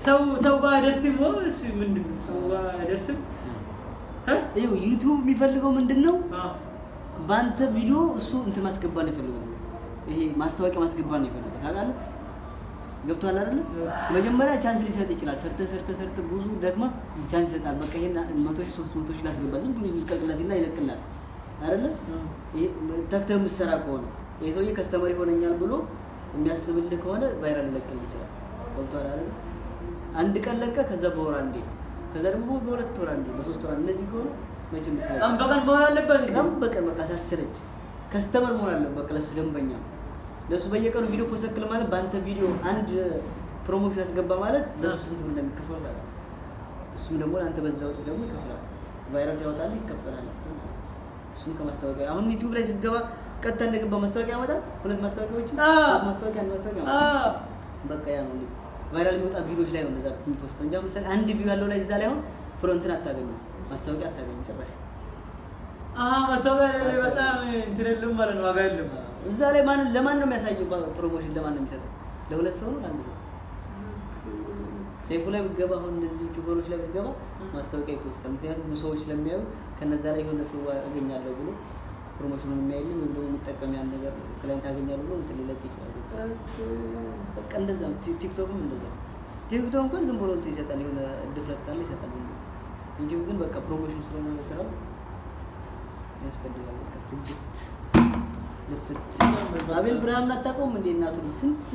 ሰው ጋር አይደርስም ወይስ ምንድነው? ሰው ጋር አይደርስም። ይኸው ዩቲዩብ የሚፈልገው ምንድነው? ባንተ ቪዲዮ እሱ እንትን ማስገባት ነው የሚፈልገው። ይሄ ማስታወቂያ ማስገባት ነው የሚፈልገው። ታውቃለህ? ገብቷል አይደል? መጀመሪያ ቻንስ ሊሰጥ ይችላል። ሰርተ ብዙ ደክማ ቻንስ ይሰጣል። በቃ ይሄን 100,000 300,000 ላስገባ ዝም ብሎ ይልቀቅላትና ይለቅላል አይደል? ይሄ ተክተህ የምትሰራ ከሆነ ይሄ ሰውዬ ከስተመር ይሆነኛል ብሎ የሚያስብልህ ከሆነ ቫይራል ይለቅልህ ይችላል። ገብቷል አይደል? አንድ ቀን ለቀ ከዛ በወር አንዴ ከዛ ደግሞ በሁለት ወር አንዴ በሶስት ወር እንደዚህ ከሆነ መቼም ብትላል ቀን በቀን መሆን አለበት። ቀን በቀን በቃ ሳሰረች ከስተመር መሆን አለበት። በቃ ለሱ ደንበኛ ለሱ በየቀኑ ቪዲዮ ፖስተክል ማለት በአንተ ቪዲዮ አንድ ፕሮሞሽን ያስገባ ማለት ለሱ ስንት እንደሚከፈል ማለት እሱም ደግሞ አንተ በዛው ጥፍ ደግሞ ይከፍላል። ቫይራል ሲያወጣልህ ይከፈላል። እሱም ከማስታወቂያ አሁን ዩቲዩብ ላይ ሲገባ ቀጥታ እንደገባ ማስታወቂያ ያመጣል። ሁለት ማስታወቂያዎች ሶስት ማስታወቂያ አንድ ማስታወቂያ በቃ ያ ነው ቫይራል የሚወጣ ቪዲዮዎች ላይ ነው እንደዛ የሚፖስተው እንጂ ምሳሌ አንድ ቪዲዮ ያለው ላይ እዛ ላይ አሁን ፍሮንትን አታገኙም፣ ማስታወቂያ አታገኙም ጭራሽ። ማስታወቂያ ላይ በጣም እንትን የለም ማለት ነው፣ ዋጋ የለም። እዛ ላይ ለማን ነው የሚያሳየው? ፕሮሞሽን ለማን ነው የሚሰጠው? ለሁለት ሰው ነው ለአንድ ሰው? ሴፉ ላይ ብትገባ አሁን እንደዚህ ዩቲዩበሮች ላይ ብትገባ ማስታወቂያ ይፖስታል። ምክንያቱም ብዙ ሰዎች ስለሚያዩ ከነዛ ላይ የሆነ ሰው አገኛለሁ ብሎ ፕሮሞሽኑን የሚያይልኝ ወይም ደግሞ የሚጠቀም ያን ነገር ክላይንት አገኛለሁ ብሎ እንትን ሊለቅ ይችላል። በቃ እንደዛ ቲክቶክም እንደዛ። ቲክቶክ እንኳን ዝም ብሎ እንትን ይሰጣል፣ የሆነ ድፍረት ካለ ይሰጣል ዝም ብሎ። ዩቲዩብ ግን በቃ ፕሮሞሽን ስለሆነ ስራው ያስፈልጋል። በቃ ትግት ልፍት አቤል ብርሃን አታውቀውም እንዴ? እናቱ ስንት